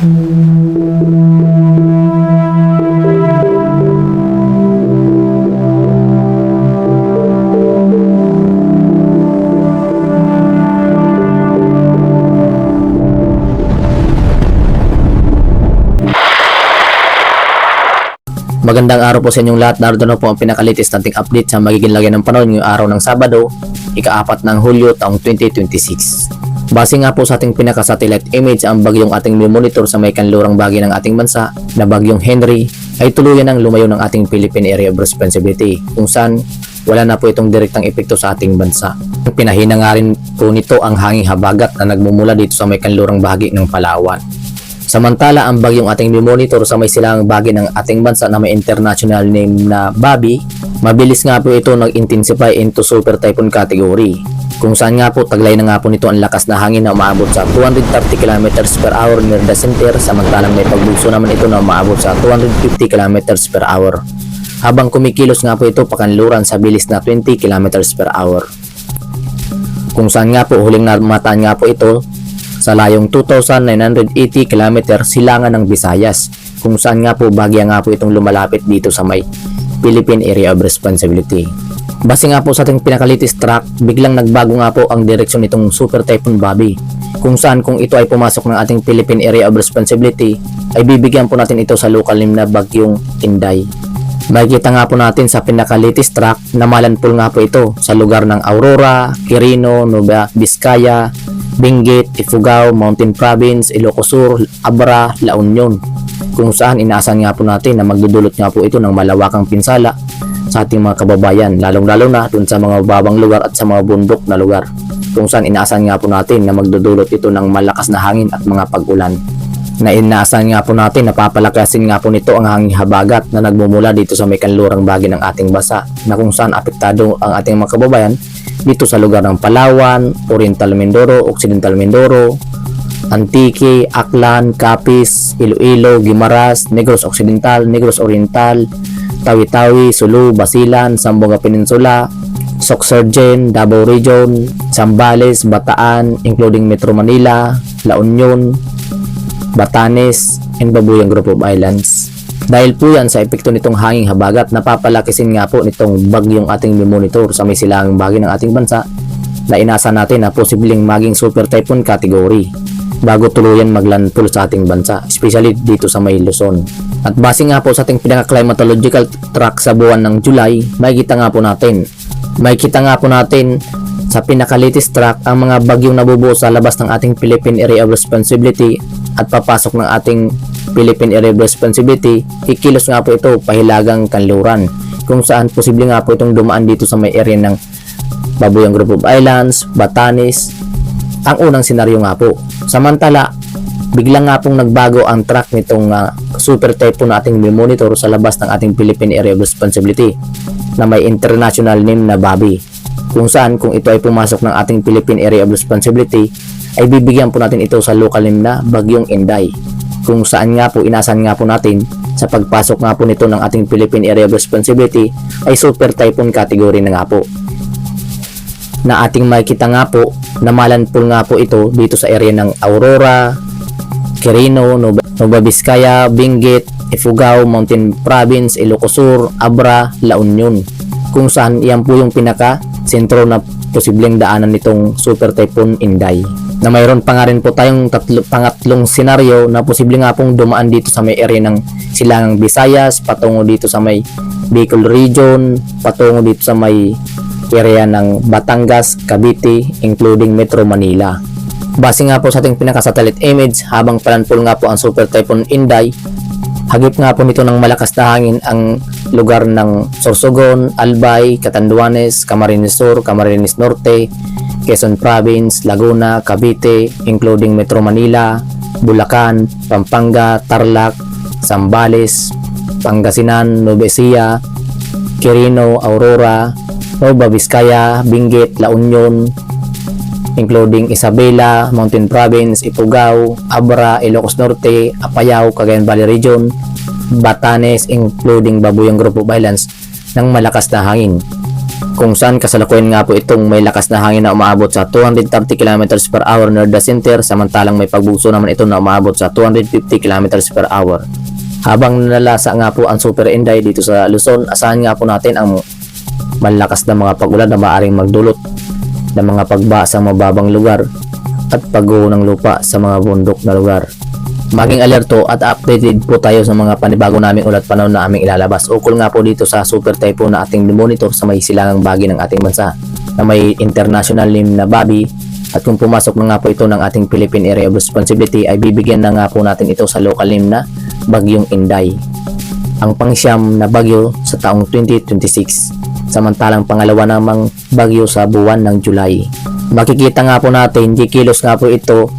Magandang araw po sa inyong lahat. Narito na po ang pinaka-latest nating update sa magiging lagyan ng panahon ngayong araw ng Sabado, ika-4 ng Hulyo taong 2026. Base nga po sa ating pinaka-satellite image, ang bagyong ating monitor sa may kanlurang bahagi ng ating bansa na bagyong Henry ay tuluyan ng lumayo ng ating Philippine Area of Responsibility, kung saan wala na po itong direktang epekto sa ating bansa. Pinahina nga rin po nito ang hanging habagat na nagmumula dito sa may kanlurang bahagi ng Palawan. Samantala, ang bagyong ating monitor sa may silangang bahagi ng ating bansa na may international name na Bobby, mabilis nga po ito nag-intensify into super typhoon category, kung saan nga po taglay na nga po nito ang lakas na hangin na umaabot sa 230 km per hour near the center, samantalang may pagbugso naman ito na umaabot sa 250 km per hour, habang kumikilos nga po ito pakanluran sa bilis na 20 km per hour, kung saan nga po huling namataan nga po ito sa layong 2,980 km silangan ng Visayas, kung saan nga po bahagya nga po itong lumalapit dito sa may Philippine Area of Responsibility. Base nga po sa ating pinaka-latest track, biglang nagbago nga po ang direksyon nitong Super Typhoon Bobby, kung saan kung ito ay pumasok ng ating Philippine Area of Responsibility ay bibigyan po natin ito sa local name na bagyong Inday. Makikita nga po natin sa pinaka-latest track na malandfall nga po ito sa lugar ng Aurora, Quirino, Nueva Vizcaya, Benguet, Ifugao, Mountain Province, Ilocos Sur, Abra, La Union, kung saan inaasahan nga po natin na magdudulot nga po ito ng malawakang pinsala sa ating mga kababayan, lalong-lalo na dun sa mga babang lugar at sa mga bundok na lugar, kung saan inaasahan nga po natin na magdudulot ito ng malakas na hangin at mga pag-ulan. Na inaasahan nga po natin na papalakasin nga po nito ang hanging habagat na nagmumula dito sa may kanlurang bahagi ng ating bansa, na kung saan apektado ang ating mga kababayan dito sa lugar ng Palawan, Oriental Mindoro, Occidental Mindoro, Antique, Aklan, Capiz, Iloilo, Guimaras, Negros Occidental, Negros Oriental, Tawi-Tawi, Sulu, Basilan, Zamboanga Peninsula, Sorsogon, Davao Region, Zambales, Bataan, including Metro Manila, La Union, Batanes, and Babuyang Group of Islands. Dahil po yan sa epekto nitong hanging habagat, napapalakisin nga po nitong bagyong ating monitor sa may silangang bahagi ng ating bansa na inasa natin na posibleng maging super typhoon category bago tuluyan maglandfall sa ating bansa, especially dito sa may Luzon. At base nga po sa ating pinaka-climatological track sa buwan ng July, makikita nga po natin sa pinaka-latest track ang mga bagyong nabubuo sa labas ng ating Philippine Area of Responsibility at papasok ng ating Philippine Area of Responsibility. Kikilos nga po ito pahilagang kanluran, kung saan posible nga po itong dumaan dito sa may area ng Babuyang Group of Islands, Batanes, ang unang senaryo nga po. Samantala, biglang nga pong nagbago ang track nitong super typhoon na ating monitor sa labas ng ating Philippine Area of Responsibility na may international name na Bobby, kung saan kung ito ay pumasok ng ating Philippine Area of Responsibility ay bibigyan po natin ito sa local name na bagyong Inday, kung saan nga po inasahan nga po natin sa pagpasok nga po nito ng ating Philippine Area of Responsibility ay super typhoon category na nga po, na ating makikita nga po na malandfall nga po ito dito sa area ng Aurora, Quirino, Nueva Vizcaya, Benguet, Ifugao, Mountain Province, Ilocos Sur, Abra, La Union, kung saan yan po yung pinaka sentro na posibleng daanan nitong super typhoon Inday. Na mayroon pa nga rin po tayong pangatlong senaryo na posible nga pong dumaan dito sa may area ng silangang Visayas, patungo dito sa may Bicol Region, patungo dito sa may area ng Batangas, Cavite, including Metro Manila. Base nga po sa ating pinaka-satellite image, habang planfall nga po ang super typhoon Inday, hagip nga po nito ng malakas na hangin ang lugar ng Sorsogon, Albay, Catanduanes, Camarines Sur, Camarines Norte, Quezon Province, Laguna, Cavite, including Metro Manila, Bulacan, Pampanga, Tarlac, Zambales, Pangasinan, Nueva Ecija, Quirino, Aurora, Nueva Vizcaya, Benguet, La Union, including Isabela, Mountain Province, Ifugao, Abra, Ilocos Norte, Apayao, Cagayan Valley Region, Batanes, including Babuyang Group of Islands, ng malakas na hangin. kung saan kasalukuyan nga po itong may lakas na hangin na umaabot sa 230 km per hour near the center, samantalang may pagbugso naman ito na umaabot sa 250 km per hour. Habang nalalasa nga po ang Super Inday dito sa Luzon, asahan nga po natin ang malakas na mga pag-ulan na maaaring magdulot ng mga pagbaha sa mababang lugar at pagguho ng lupa sa mga bundok na lugar. Maging alerto at updated po tayo sa mga panibago naming ulat panahon na aming ilalabas. Ukol nga po dito sa super typhoon na ating monitor sa may silangang bahagi ng ating bansa na may international name na Bobby, at kung pumasok na nga po ito ng ating Philippine Area of Responsibility ay bibigyan na nga po natin ito sa local name na Bagyong Inday, ang pangsyam na bagyo sa taong 2026, samantalang pangalawa namang bagyo sa buwan ng July. Makikita nga po natin di kilos nga po ito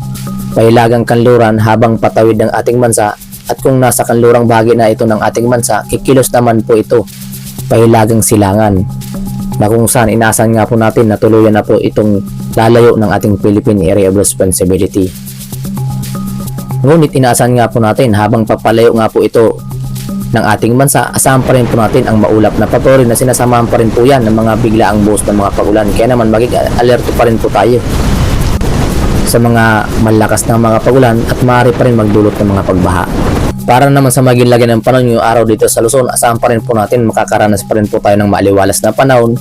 pahilagang kanluran habang patawid ng ating bansa, at kung nasa kanlurang bahagi na ito ng ating bansa, kikilos naman po ito pahilagang silangan, na kung saan inaasahan nga po natin na tuluyan na po itong lalayo ng ating Philippine Area of Responsibility. Ngunit inaasahan nga po natin habang papalayo nga po ito ng ating bansa, asahan pa rin po natin ang maulap na patuloy na sinasamahan pa rin po yan ng mga biglaang buhos ng mga pag-ulan. Kaya naman maging alerto pa rin po tayo sa mga malakas na mga pag-ulan at maaari pa rin magdulot ng mga pagbaha. Para naman sa maging lagay ng panahon ngayong araw dito sa Luzon, asahan pa rin po natin makakaranas pa rin po tayo ng maaliwalas na panahon,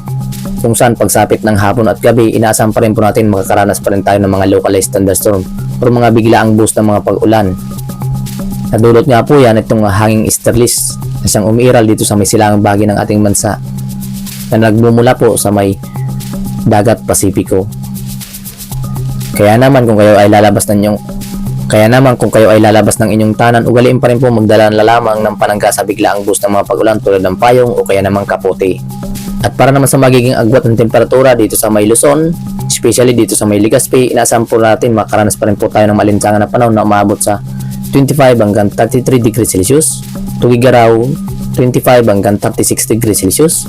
kung saan pagsapit ng hapon at gabi, inaasahan pa rin po natin makakaranas pa rin tayo ng mga localized thunderstorm o mga biglaang buhos ng mga pag-ulan. Nadulot nga po yan itong hanging easterlies na siyang umiiral dito sa may silangang bahagi ng ating bansa na nagmumula po sa may dagat Pasipiko. Kaya naman kung kayo ay lalabas ng inyong tanan, ugaliin pa rin po magdala lamang ng panangga sa biglaang boost ng mga pag-ulan tulad ng payong o kaya namang kapote. At para naman sa magiging agwat ng temperatura dito sa may Luzon, especially dito sa may Legazpi, inaasahan po natin makaranas pa rin po tayo ng malinsangan na panahon na umabot sa 25 hanggang 33 degrees Celsius, Tugigaraw 25 hanggang 36 degrees Celsius,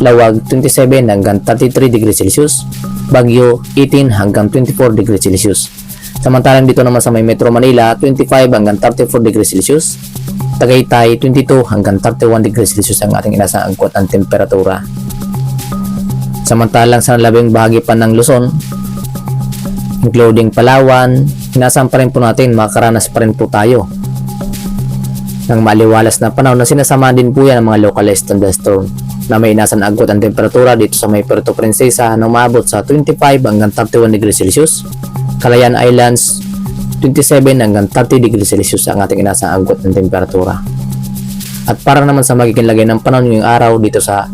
Lawag 27 hanggang 33 degrees Celsius, Baguio 18 hanggang 24 degrees Celsius. Samantalang dito naman sa may Metro Manila 25 hanggang 34 degrees Celsius, Tagaytay 22 hanggang 31 degrees Celsius ang ating inaasahang agwat ng temperatura. Samantalang sa labing bahagi pa ng Luzon, including Palawan, inaasahan pa rin po natin makakaranas pa rin po tayo ng maliwalas na panahon na sinasamahan din po yan ng mga localized thunderstorm na may inaasahang agwat ang temperatura dito sa may Puerto Princesa na umabot sa 25 hanggang 31 degrees Celsius, Calayan Islands 27 hanggang 30 degrees Celsius ang ating inaasahang agwat ng temperatura. At para naman sa magiging lagay ng panahon ngayong araw dito sa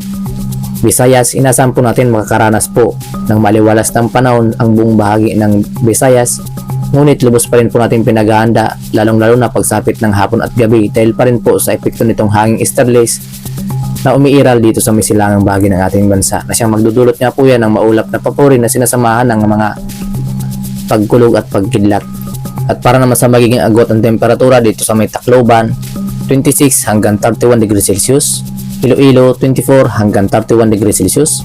Visayas, inaasahan po natin makakaranas po ng maliwalas ng panahon ang buong bahagi ng Visayas, ngunit lubos pa rin po natin pinaghahanda lalong-lalo na pagsapit ng hapon at gabi dahil pa rin po sa epekto nitong hanging easterlies na umiiral dito sa may silangang bahagi ng ating bansa na siyang magdudulot nga po yan ng maulap na papuri na sinasamahan ng mga pagkulog at pagkidlat. At para naman sa magiging agwat ng temperatura dito sa may Tacloban 26 hanggang 31 degrees Celsius, Iloilo 24 hanggang 31 degrees Celsius,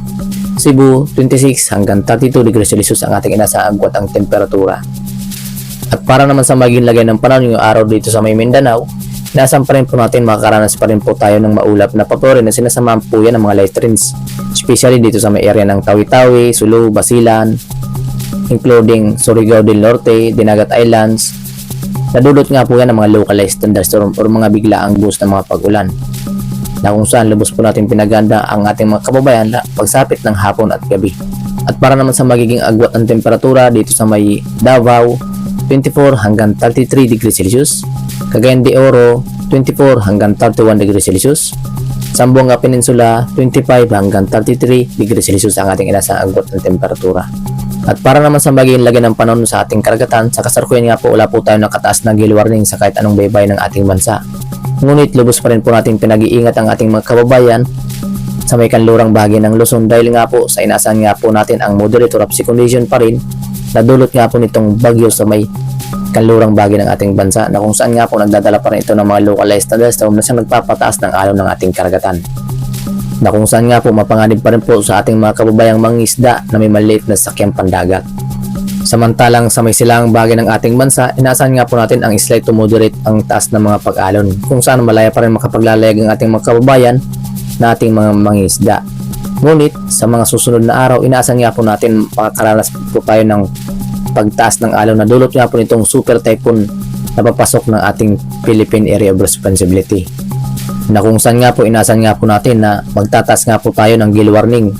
Cebu 26 hanggang 32 degrees Celsius ang ating inaasahang agwat ang temperatura. At para naman sa magiging lagay ng panahon yung araw dito sa may Mindanao, inaasahan pa rin po natin makakaranas pa rin po tayo ng maulap na papuri na sinasamahan po yan ng mga light rains, especially dito sa may area ng Tawi-Tawi, Sulu, Basilan, including Surigao del Norte, Dinagat Islands. Nadulot nga po yan ng mga localized thunderstorm o mga biglaang boost ng mga pag-ulan na kung saan lubos po natin pinaganda ang ating mga kababayan pagsapit ng hapon at gabi. At para naman sa magiging agwat ng temperatura dito sa may Davao 24 hanggang 33 degrees Celsius, Cagayan de Oro 24 hanggang 31 degrees Celsius, Zamboanga Peninsula 25 hanggang 33 degrees Celsius ang ating inaasahang agwat ng temperatura. At para naman sa magiging lagay ng panahon sa ating karagatan, sa kasalukuyan nga po wala po tayo nakataas na gale warning sa kahit anong baybay ng ating bansa. Ngunit lubos pa rin po natin pinag-iingat ang ating mga kababayan sa may kanlurang bahagi ng Luzon dahil nga po sa inaasahan nga po natin ang moderate or upsi condition pa rin na dulot nga po nitong bagyo sa may kanlurang bahagi ng ating bansa na kung saan nga po nagdadala pa rin ito ng mga localized thunderstorm na siyang nagpapataas ng alon ng ating karagatan. Na kung saan nga po mapanganib pa rin po sa ating mga kababayang mangingisda na may maliit na sakyang pandagat. Samantalang sa may silangang bahagi ng ating bansa, inaasahan nga po natin ang slight to moderate ang taas ng mga pag-alon kung saan malaya pa rin makapaglalayag ang ating mga kababayan na ating mga mangingisda. Ngunit sa mga susunod na araw, inaasahan nga po natin makakaranas po tayo ng pagtaas ng alon na dulot nga po nitong super typhoon na papasok ng ating Philippine Area of Responsibility. Na kung saan nga po inaasahan nga po natin na magtataas nga po tayo ng gale warning,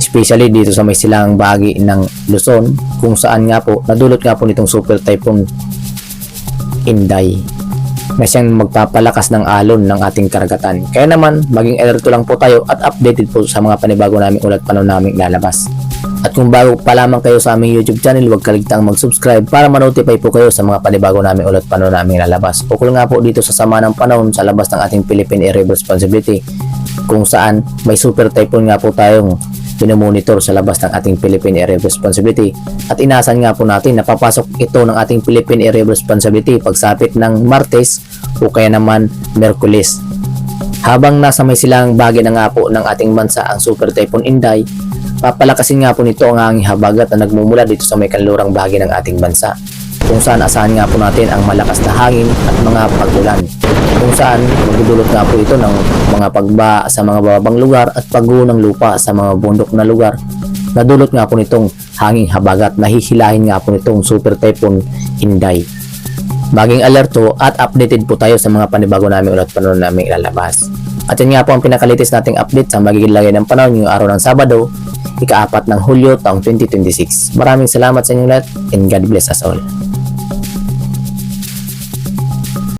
especially dito sa may silangang bahagi ng Luzon, kung saan nga po nadulot nga po nitong super typhoon Inday na siyang magpapalakas ng alon ng ating karagatan. Kaya naman, maging alerto lang po tayo at updated po sa mga panibago naming ulat panon naming lalabas. At kung bago pa lamang kayo sa aming YouTube channel, huwag kaligtang mag-subscribe para ma-notify po kayo sa mga panibago naming ulat panon naming lalabas. Ukol nga po dito sa sama ng panahon sa labas ng ating Philippine Area of Responsibility, kung saan may super typhoon nga po tayong pinomonitor sa labas ng ating Philippine Area of Responsibility, at inaasahan nga po natin na papasok ito ng ating Philippine Area of Responsibility pagsapit ng Martes o kaya naman Merkulis. Habang nasa may silang bahagi na nga po ng ating bansa ang super typhoon Inday, papalakasin nga po nito ang hanging habagat na nagmumula dito sa may kanlurang bahagi ng ating bansa, kung saan asahan nga po natin ang malakas na hangin at mga pag-ulan, kung saan magdudulot nga po ito ng mga pagba sa mga bababang lugar at pagguho ng lupa sa mga bundok na lugar. Nadulot nga po nitong hanging habagat na hihilahin nga po nitong super typhoon Inday. Maging alerto at updated po tayo sa mga panibago namin ulat panon namin ilalabas. At yan nga po ang pinakalitis nating update sa magiging lagay ng panahon ngayong araw ng Sabado, ika-4 ng Hulyo taong 2026. Maraming salamat sa inyong lahat and God bless us all.